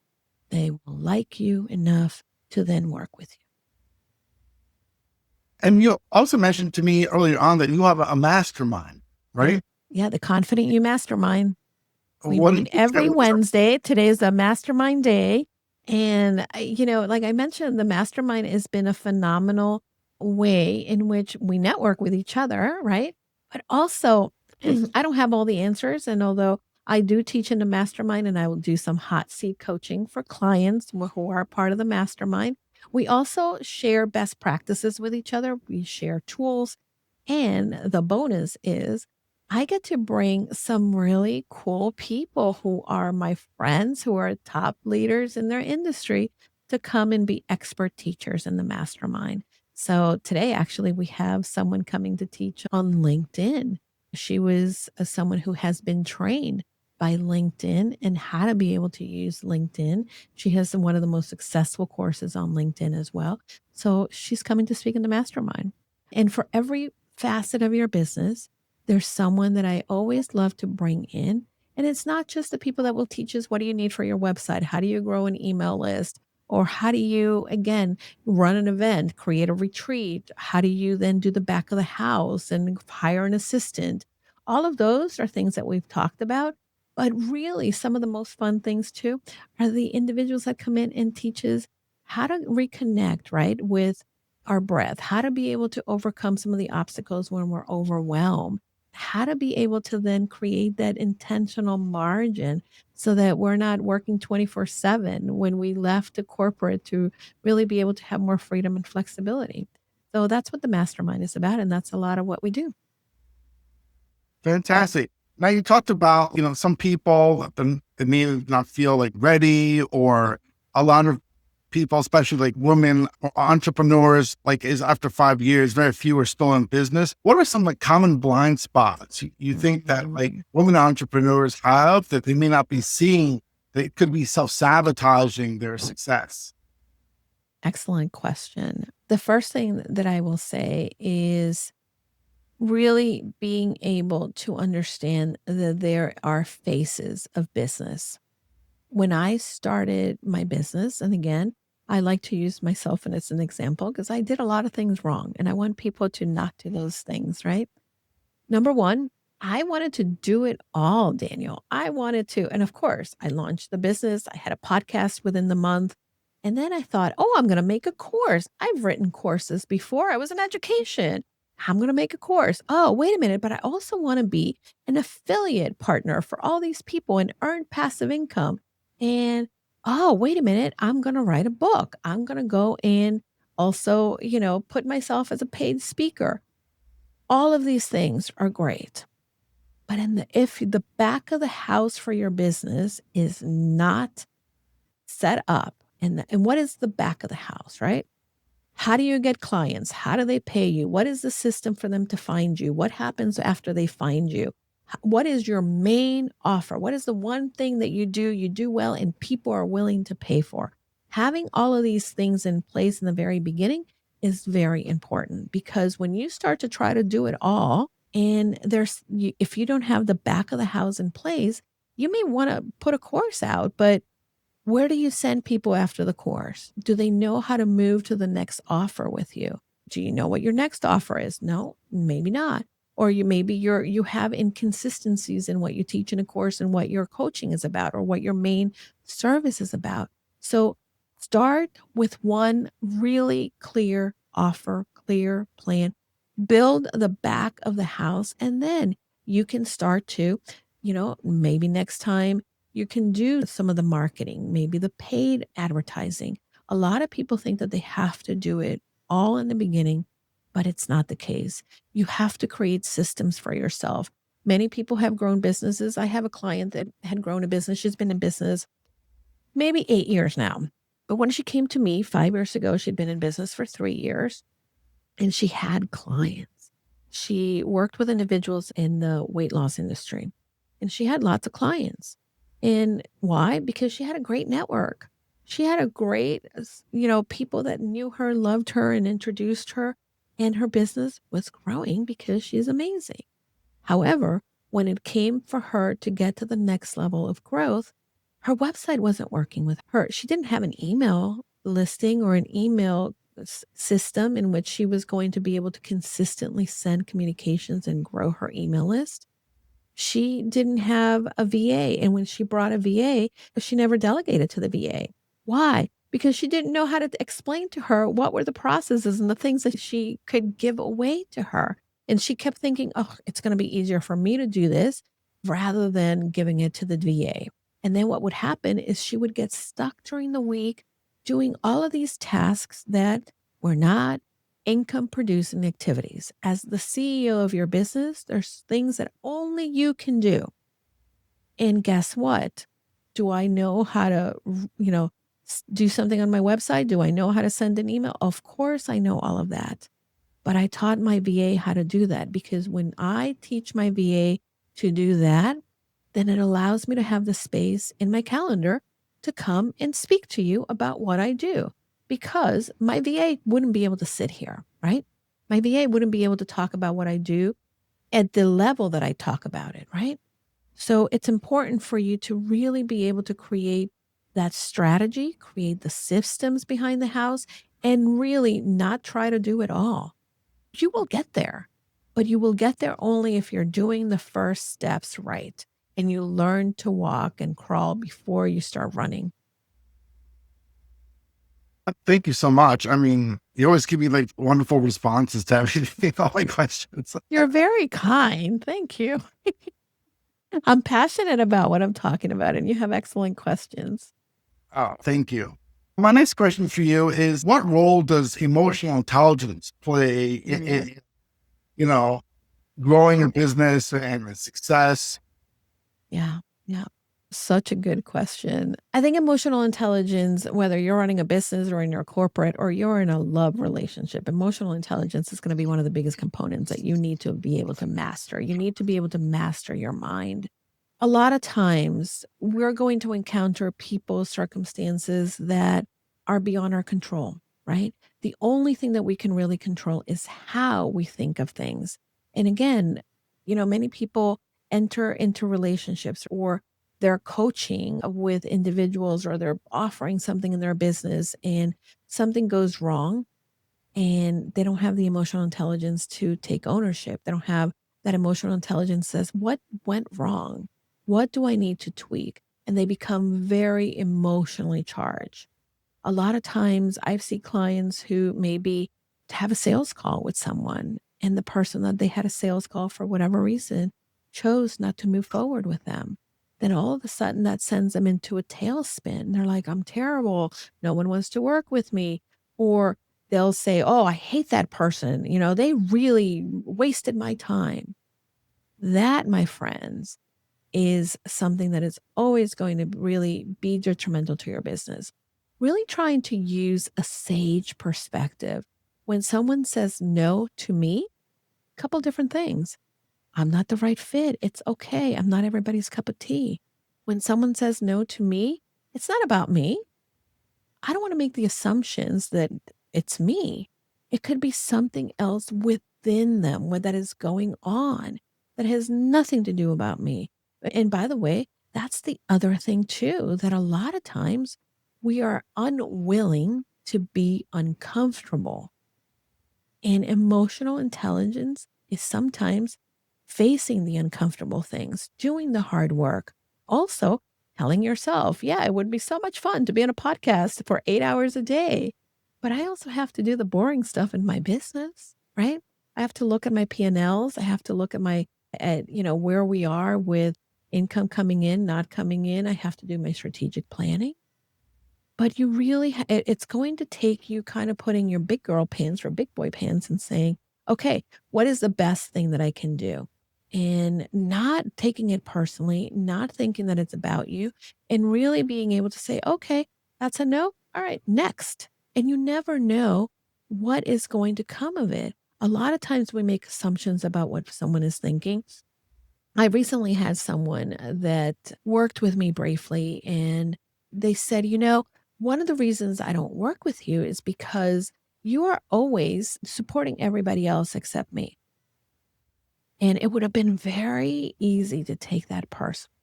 they will like you enough to then work with you. And you also mentioned to me earlier on that you have a mastermind, right? Yeah, the Confident You Mastermind. We What meet every Wednesday. Today is a mastermind day. And, like I mentioned, the mastermind has been a phenomenal way in which we network with each other, right? But also, I don't have all the answers. And although I do teach in the mastermind and I will do some hot seat coaching for clients who are part of the mastermind, we also share best practices with each other. We share tools. And the bonus is I get to bring some really cool people who are my friends, who are top leaders in their industry to come and be expert teachers in the mastermind. So today, actually, we have someone coming to teach on LinkedIn. She was someone who has been trained by LinkedIn and how to be able to use LinkedIn. She has one of the most successful courses on LinkedIn as well. So she's coming to speak in the mastermind. And for every facet of your business, there's someone that I always love to bring in. And it's not just the people that will teach us what do you need for your website? How do you grow an email list? Or how do you, again, run an event, create a retreat? How do you then do the back of the house and hire an assistant? All of those are things that we've talked about. But really, some of the most fun things too are the individuals that come in and teach us how to reconnect, right, with our breath, how to be able to overcome some of the obstacles when we're overwhelmed, how to be able to then create that intentional margin so that we're not working 24/7 when we left the corporate to really be able to have more freedom and flexibility. So that's what the mastermind is about. And that's a lot of what we do. Fantastic. Now you talked about, some people that may not feel like ready, or a lot of people, especially like women or entrepreneurs, like is after 5 years, very few are still in business. What are some like common blind spots you think that like women entrepreneurs have that they may not be seeing that could be self-sabotaging their success? Excellent question. The first thing that I will say is really being able to understand that there are phases of business. When I started my business, and again, I like to use myself as an example because I did a lot of things wrong and I want people to not do those things, right? Number one, I wanted to do it all, Daniel. I wanted to. And of course, I launched the business. I had a podcast within the month. And then I thought, oh, I'm going to make a course. I've written courses before. I was in education. I'm going to make a course. Oh, wait a minute. But I also want to be an affiliate partner for all these people and earn passive income. And oh, wait a minute. I'm going to write a book. I'm going to go and also, put myself as a paid speaker. All of these things are great. But if the back of the house for your business is not set up, and what is the back of the house, right? How do you get clients? How do they pay you? What is the system for them to find you? What happens after they find you? What is your main offer? What is the one thing that you do well, and people are willing to pay for? Having all of these things in place in the very beginning is very important, because when you start to try to do it all, and if you don't have the back of the house in place, you may want to put a course out, but where do you send people after the course? Do they know how to move to the next offer with you? Do you know what your next offer is? No, maybe not. Or you have inconsistencies in what you teach in a course and what your coaching is about, or what your main service is about. So start with one really clear offer, clear plan. Build the back of the house, and then you can start to, maybe next time you can do some of the marketing, maybe the paid advertising. A lot of people think that they have to do it all in the beginning, but it's not the case. You have to create systems for yourself. Many people have grown businesses. I have a client that had grown a business. She's been in business maybe 8 years now. But when she came to me 5 years ago, she'd been in business for 3 years and she had clients. She worked with individuals in the weight loss industry and she had lots of clients. And why? Because she had a great network. She had a great, people that knew her, loved her, and introduced her. And her business was growing because she's amazing. However, when it came for her to get to the next level of growth, her website wasn't working with her. She didn't have an email listing or an email system in which she was going to be able to consistently send communications and grow her email list. She didn't have a VA. And when she brought a VA, she never delegated to the VA. Why? Because she didn't know how to explain to her what were the processes and the things that she could give away to her. And she kept thinking, oh, it's going to be easier for me to do this rather than giving it to the VA. And then what would happen is she would get stuck during the week doing all of these tasks that were not income producing activities. As the CEO of your business, there's things that only you can do. And guess what? Do I know how to, do something on my website? Do I know how to send an email? Of course I know all of that. But I taught my VA how to do that, because when I teach my VA to do that, then it allows me to have the space in my calendar to come and speak to you about what I do. Because my VA wouldn't be able to sit here, right? My VA wouldn't be able to talk about what I do at the level that I talk about it, right? So it's important for you to really be able to create that strategy, create the systems behind the house, and really not try to do it all. You will get there, but you will get there only if you're doing the first steps right and you learn to walk and crawl before you start running. Thank you so much. I mean, you always give me like wonderful responses to everything, all my questions. You're very kind. Thank you. I'm passionate about what I'm talking about, and you have excellent questions. Oh, thank you. My next question for you is, what role does emotional intelligence play in growing a business and success? Yeah. Such a good question. I think emotional intelligence, whether you're running a business or in your corporate or you're in a love relationship, emotional intelligence is going to be one of the biggest components that you need to be able to master. You need to be able to master your mind. A lot of times we're going to encounter people, circumstances that are beyond our control, right? The only thing that we can really control is how we think of things. And again, many people enter into relationships or they're coaching with individuals or they're offering something in their business and something goes wrong and they don't have the emotional intelligence to take ownership. They don't have that emotional intelligence says, what went wrong? What do I need to tweak? And they become very emotionally charged. A lot of times I've seen clients who maybe have a sales call with someone and the person that they had a sales call for whatever reason chose not to move forward with them. Then all of a sudden that sends them into a tailspin. They're like, I'm terrible. No one wants to work with me. Or they'll say, oh, I hate that person. They really wasted my time. That, my friends, is something that is always going to really be detrimental to your business. Really trying to use a sage perspective. When someone says no to me, a couple different things. I'm not the right fit. It's okay. I'm not everybody's cup of tea. When someone says no to me, it's not about me. I don't want to make the assumptions that it's me. It could be something else within them that is going on that has nothing to do about me. And by the way, that's the other thing too, that a lot of times we are unwilling to be uncomfortable. And emotional intelligence is sometimes facing the uncomfortable things, doing the hard work. Also, telling yourself, yeah, it would be so much fun to be on a podcast for 8 hours a day. But I also have to do the boring stuff in my business, right? I have to look at my P&Ls. I have to look at where we are with income coming in, not coming in. I have to do my strategic planning. But you really, it's going to take you kind of putting your big girl pants or big boy pants and saying, okay, what is the best thing that I can do? And not taking it personally, not thinking that it's about you, and really being able to say, okay, that's a no. All right, next. And you never know what is going to come of it. A lot of times we make assumptions about what someone is thinking. I recently had someone that worked with me briefly, and they said, one of the reasons I don't work with you is because you are always supporting everybody else except me. And it would have been very easy to take that personally.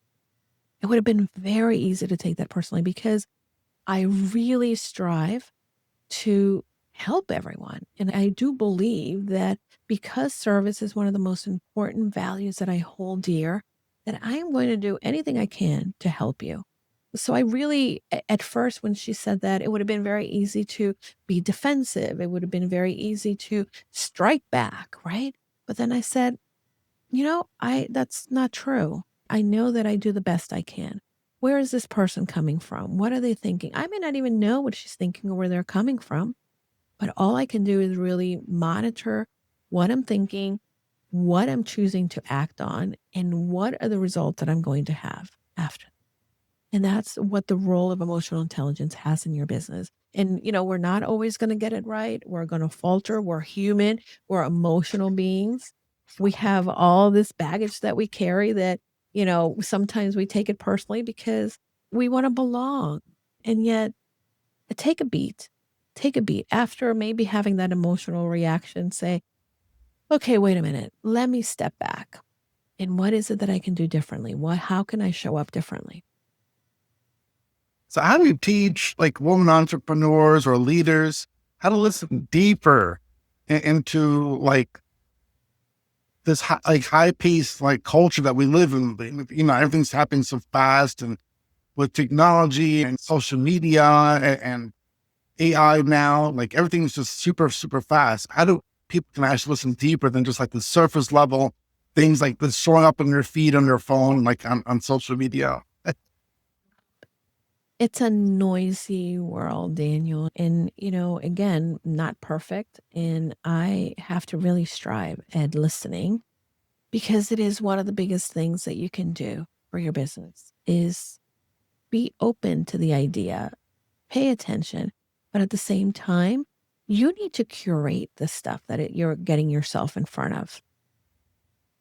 It would have been very easy to take that personally because I really strive to help everyone. And I do believe that because service is one of the most important values that I hold dear, that I am going to do anything I can to help you. So I really, at first, when she said that, it would have been very easy to be defensive. It would have been very easy to strike back, right? But then I said, that's not true. I know that I do the best I can. Where is this person coming from? What are they thinking? I may not even know what she's thinking or where they're coming from, but all I can do is really monitor what I'm thinking, what I'm choosing to act on, and what are the results that I'm going to have after. And that's what the role of emotional intelligence has in your business. And, we're not always going to get it right. We're going to falter. We're human. We're emotional beings. We have all this baggage that we carry that, sometimes we take it personally because we want to belong. And yet, take a beat. Take a beat. After maybe having that emotional reaction, say, okay, wait a minute. Let me step back. And what is it that I can do differently? How can I show up differently? So how do you teach women entrepreneurs or leaders how to listen deeper into this high paced culture that we live in? Everything's happening so fast, and with technology and social media and AI now, everything's just super, super fast. How do people can actually listen deeper than just the surface level things that's showing up on their feed on their phone, on social media? It's a noisy world, Daniel. And, again, not perfect. And I have to really strive at listening because it is one of the biggest things that you can do for your business is be open to the idea, pay attention. But at the same time, you need to curate the stuff that you're getting yourself in front of.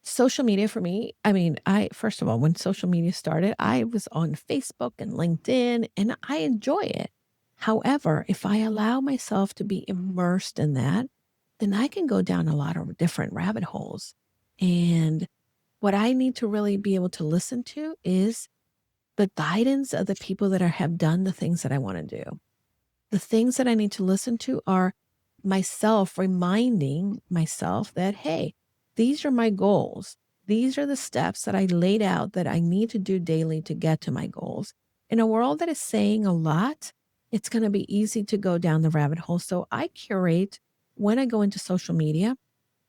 Social media for me, first of all, when social media started, I was on Facebook and LinkedIn and I enjoy it. However, if I allow myself to be immersed in that, then I can go down a lot of different rabbit holes. And what I need to really be able to listen to is the guidance of the people that have done the things that I want to do. The things that I need to listen to are myself reminding myself that, hey, these are my goals. These are the steps that I laid out that I need to do daily to get to my goals. In a world that is saying a lot, it's going to be easy to go down the rabbit hole. So I curate when I go into social media,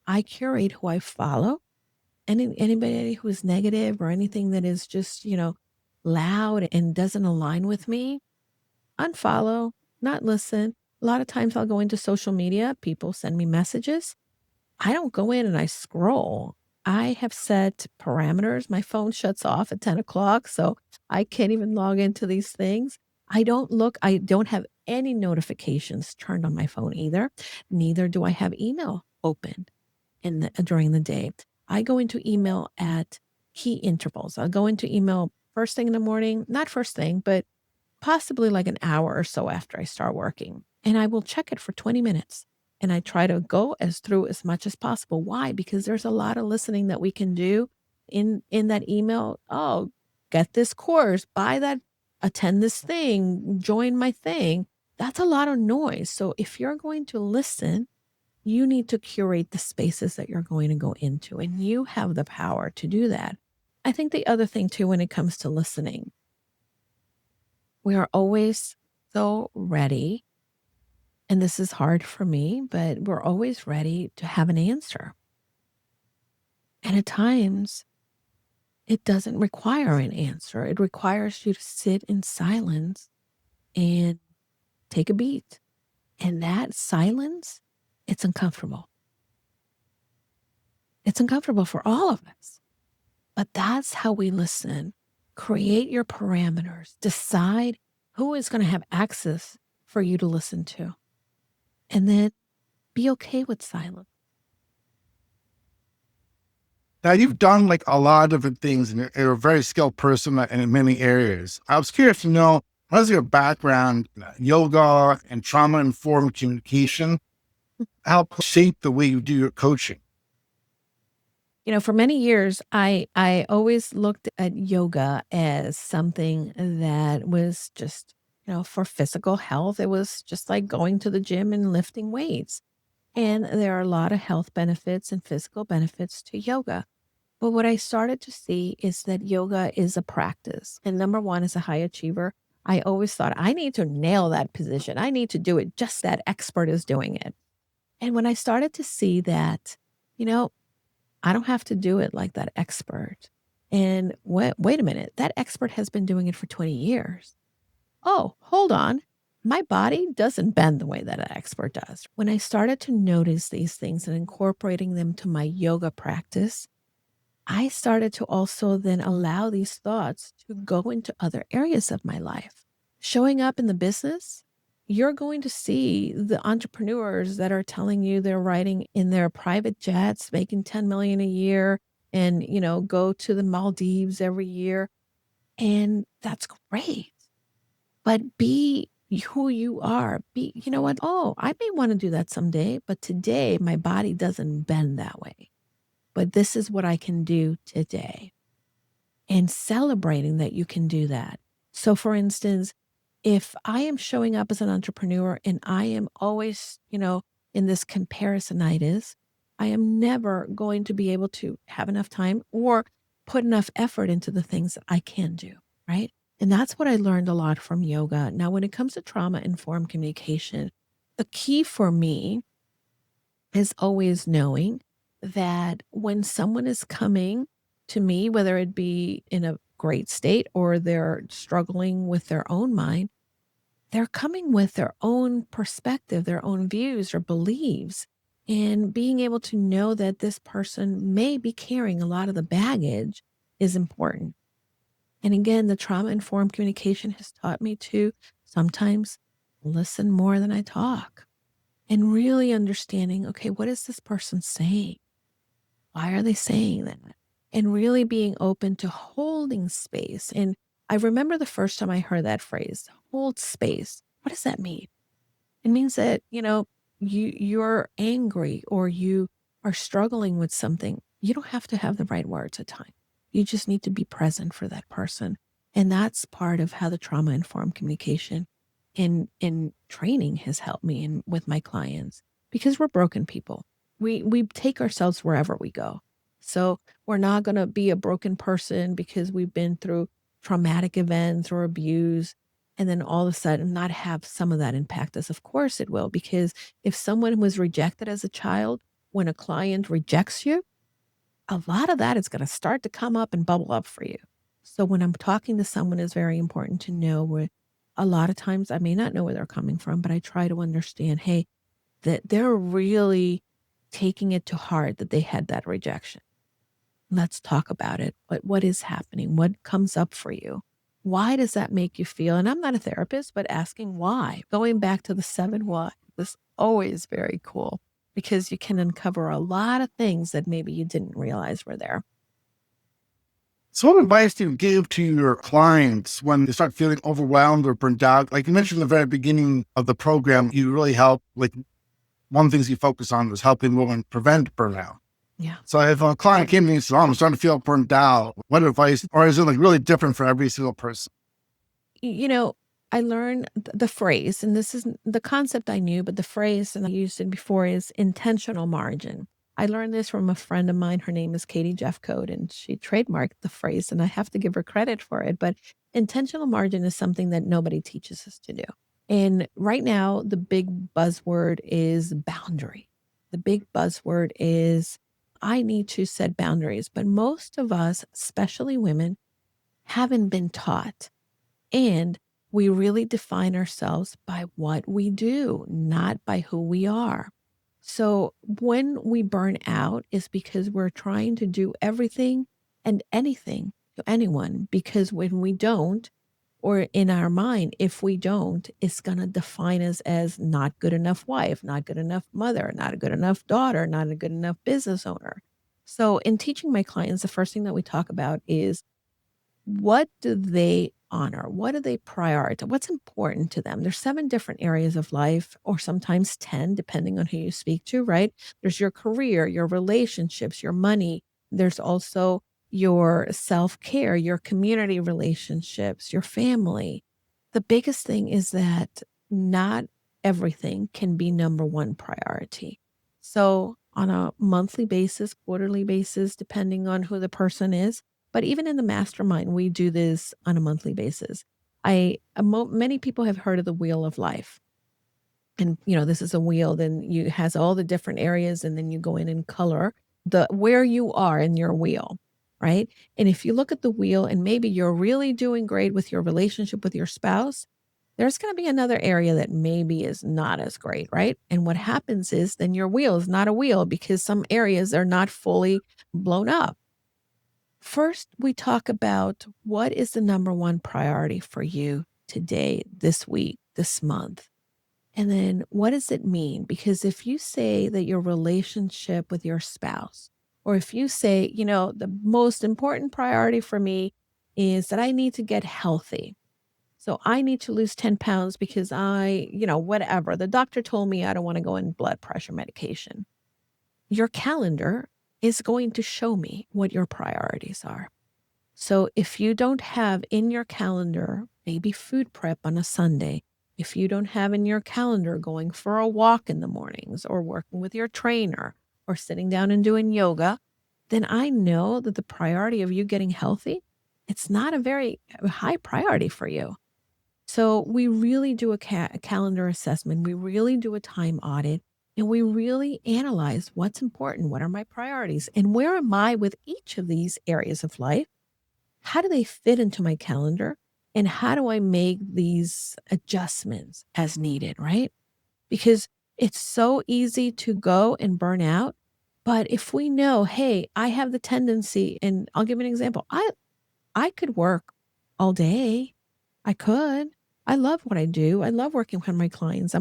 I curate who I follow. Anybody who is negative or anything that is just, loud and doesn't align with me, unfollow, not listen. A lot of times I'll go into social media, people send me messages. I don't go in and I scroll. I have set parameters. My phone shuts off at 10 o'clock, so I can't even log into these things. I don't have any notifications turned on my phone either. Neither do I have email open during the day. I go into email at key intervals. I'll go into email first thing in the morning, not first thing, but possibly like an hour or so after I start working. And I will check it for 20 minutes. And I try to go through as much as possible. Why? Because there's a lot of listening that we can do in that email. Oh, get this course, buy that, attend this thing, join my thing. That's a lot of noise. So if you're going to listen, you need to curate the spaces that you're going to go into, and you have the power to do that. I think the other thing too, when it comes to listening, we are always so ready, and this is hard for me, but we're always ready to have an answer. And at times, it doesn't require an answer. It requires you to sit in silence and take a beat. And that silence, it's uncomfortable. It's uncomfortable for all of us. But that's how we listen. Create your parameters. Decide who is going to have access for you to listen to. And then be okay with silence. Now, you've done like a lot of different things, and you're a very skilled person in many areas. I was curious to know, what is your background, yoga and trauma-informed communication, help shape the way you do your coaching? For many years, I always looked at yoga as something that was just, for physical health. It was just like going to the gym and lifting weights. And there are a lot of health benefits and physical benefits to yoga. But what I started to see is that yoga is a practice. And number one, as a high achiever, I always thought I need to nail that position. I need to do it just that expert is doing it. And when I started to see that, I don't have to do it like that expert. And wait a minute, that expert has been doing it for 20 years. Oh, hold on. My body doesn't bend the way that an expert does. When I started to notice these things and incorporating them to my yoga practice, I started to also then allow these thoughts to go into other areas of my life. Showing up in the business, you're going to see the entrepreneurs that are telling you they're riding in their private jets, making 10 million a year and, go to the Maldives every year. And that's great. But be who you are. You know what? Oh, I may want to do that someday, but today my body doesn't bend that way. But this is what I can do today. And celebrating that you can do that. So for instance, if I am showing up as an entrepreneur and I am always, in this comparisonitis, I am never going to be able to have enough time or put enough effort into the things that I can do, right? And that's what I learned a lot from yoga. Now, when it comes to trauma-informed communication, the key for me is always knowing that when someone is coming to me, whether it be in a great state or they're struggling with their own mind, they're coming with their own perspective, their own views or beliefs, and being able to know that this person may be carrying a lot of the baggage is important. And again, the trauma-informed communication has taught me to sometimes listen more than I talk and really understanding, okay, what is this person saying? Why are they saying that? And really being open to holding space. And I remember the first time I heard that phrase, hold space. What does that mean? It means that, you're angry or you are struggling with something. You don't have to have the right words at time. You just need to be present for that person And that's part of how the trauma-informed communication in training has helped me and with my clients, because we're broken people. We take ourselves wherever we go. So we're not going to be a broken person because we've been through traumatic events or abuse, and then all of a sudden not have some of that impact us. Of course it will, because if someone was rejected as a child, when a client rejects you, a lot of that is going to start to come up and bubble up for you. So when I'm talking to someone, it's very important to know where a lot of times I may not know where they're coming from, but I try to understand, hey, that they're really taking it to heart that they had that rejection. Let's talk about it. What is happening? What comes up for you? Why does that make you feel? And I'm not a therapist, but asking why, going back to the 7 why, is always very cool, because you can uncover a lot of things that maybe you didn't realize were there. So what advice do you give to your clients when they start feeling overwhelmed or burnt out? Like you mentioned in the very beginning of the program, you really help, like one of the things you focus on was helping women prevent burnout. Yeah. So if a client came to me and said, I'm starting to feel burnt out, what advice, or is it like really different for every single person? You know, I learned the phrase, and this is the concept I knew, but the phrase, and I used it before, is intentional margin. I learned this from a friend of mine. Her name is Katie Jeffcoat, and she trademarked the phrase, and I have to give her credit for it. But intentional margin is something that nobody teaches us to do. And right now, the big buzzword is boundary. The big buzzword is I need to set boundaries. But most of us, especially women, haven't been taught. And we really define ourselves by what we do, not by who we are. So when we burn out is because we're trying to do everything and anything to anyone, because when we don't, or in our mind, if we don't, it's going to define us as not good enough wife, not good enough mother, not a good enough daughter, not a good enough business owner. So in teaching my clients, the first thing that we talk about is, what do they honor? What do they prioritize? What's important to them? There's 7 different areas of life, or sometimes 10, depending on who you speak to, right? There's your career, your relationships, your money. There's also your self-care, your community relationships, your family. The biggest thing is that not everything can be number one priority. So on a monthly basis, quarterly basis, depending on who the person is, but even in the mastermind, we do this on a monthly basis. Many people have heard of the wheel of life. And, this is a wheel, then you has all the different areas, and then you go in and color where you are in your wheel, right? And if you look at the wheel and maybe you're really doing great with your relationship with your spouse, there's going to be another area that maybe is not as great, right? And what happens is then your wheel is not a wheel because some areas are not fully blown up. First, we talk about what is the number one priority for you today, this week, this month. And then what does it mean? Because if you say that your relationship with your spouse, or if you say, the most important priority for me is that I need to get healthy. So I need to lose 10 pounds because whatever. The doctor told me I don't want to go on blood pressure medication. Your calendar is going to show me what your priorities are. So if you don't have in your calendar, maybe food prep on a Sunday, if you don't have in your calendar going for a walk in the mornings, or working with your trainer, or sitting down and doing yoga, then I know that the priority of you getting healthy, it's not a very high priority for you. So we really do a calendar assessment. We really do a time audit. And we really analyze what's important, what are my priorities, and where am I with each of these areas of life? How do they fit into my calendar? And how do I make these adjustments as needed, right? Because it's so easy to go and burn out. But if we know, hey, I have the tendency, and I'll give an example. I could work all day. I could. I love what I do. I love working with my clients.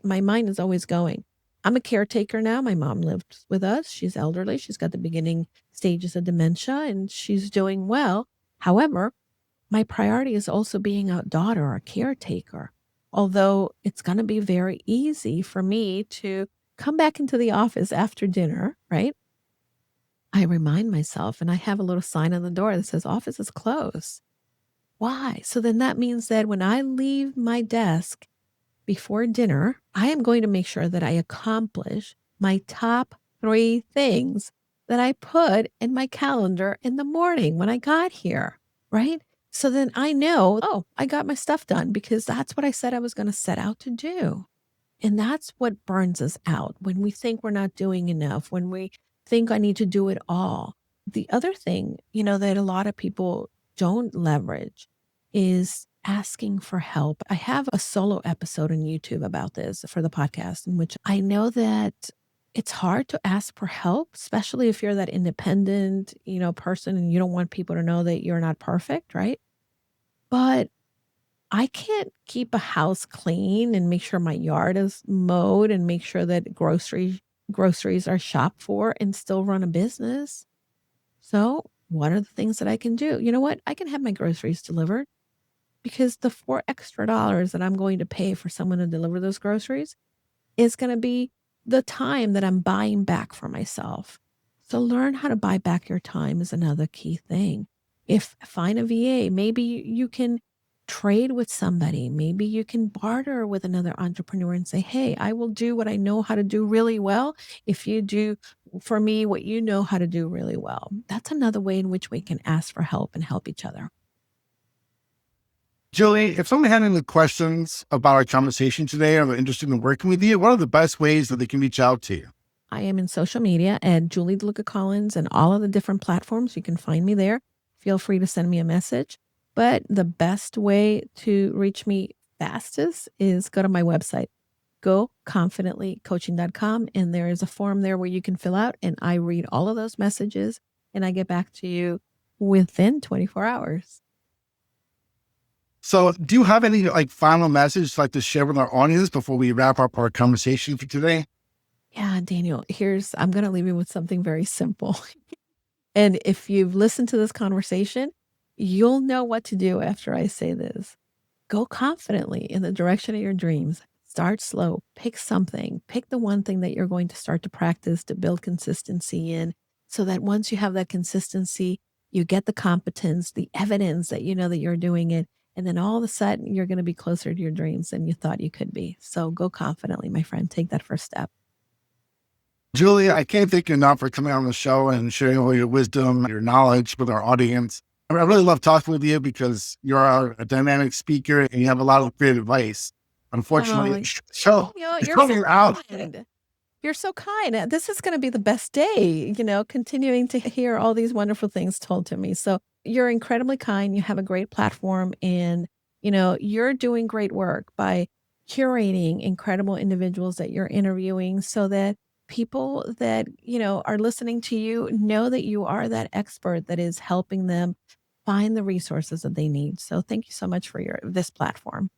My mind is always going. I'm a caretaker now. My mom lives with us. She's elderly. She's got the beginning stages of dementia, and she's doing well. However, my priority is also being a daughter or a caretaker. Although it's going to be very easy for me to come back into the office after dinner, right? I remind myself, and I have a little sign on the door that says office is closed. Why? So then that means that when I leave my desk before dinner, I am going to make sure that I accomplish my top 3 things that I put in my calendar in the morning when I got here, right? So then I know, oh, I got my stuff done because that's what I said I was going to set out to do. And that's what burns us out when we think we're not doing enough, when we think I need to do it all. The other thing, that a lot of people don't leverage is asking for help. I have a solo episode on YouTube about this for the podcast, in which I know that it's hard to ask for help, especially if you're that independent, person and you don't want people to know that you're not perfect, right? But I can't keep a house clean and make sure my yard is mowed and make sure that groceries are shopped for and still run a business. So, what are the things that I can do? You know what? I can have my groceries delivered because the $4 extra that I'm going to pay for someone to deliver those groceries is going to be the time that I'm buying back for myself. So learn how to buy back your time is another key thing. Find a VA, maybe you can trade with somebody. Maybe you can barter with another entrepreneur and say, hey, I will do what I know how to do really well if you do for me what you know how to do really well. That's another way in which we can ask for help and help each other. Julie, if someone had any questions about our conversation today or they're interested in working with you, what are the best ways that they can reach out to you? I am in social media at Julie DeLucca-Collins and all of the different platforms. You can find me there. Feel free to send me a message. But the best way to reach me fastest is go to my website, goconfidentlycoaching.com. And there is a form there where you can fill out and I read all of those messages and I get back to you within 24 hours. So do you have any final message you'd like to share with our audience before we wrap up our conversation for today? Yeah, Daniel, I'm going to leave you with something very simple. And if you've listened to this conversation, you'll know what to do after I say this. Go confidently in the direction of your dreams. Start slow. Pick something. Pick the one thing that you're going to start to practice to build consistency in so that once you have that consistency, you get the competence, the evidence that you know that you're doing it. And then all of a sudden, you're going to be closer to your dreams than you thought you could be. So go confidently, my friend. Take that first step. Julie, I can't thank you enough for coming on the show and sharing all your wisdom, your knowledge with our audience. I really love talking with you because you're a dynamic speaker and you have a lot of great advice. Unfortunately, You're coming out. You're so kind. This is going to be the best day, continuing to hear all these wonderful things told to me. So you're incredibly kind. You have a great platform and, you're doing great work by curating incredible individuals that you're interviewing so that people that, are listening to you know that you are that expert that is helping them find the resources that they need. So thank you so much for this platform.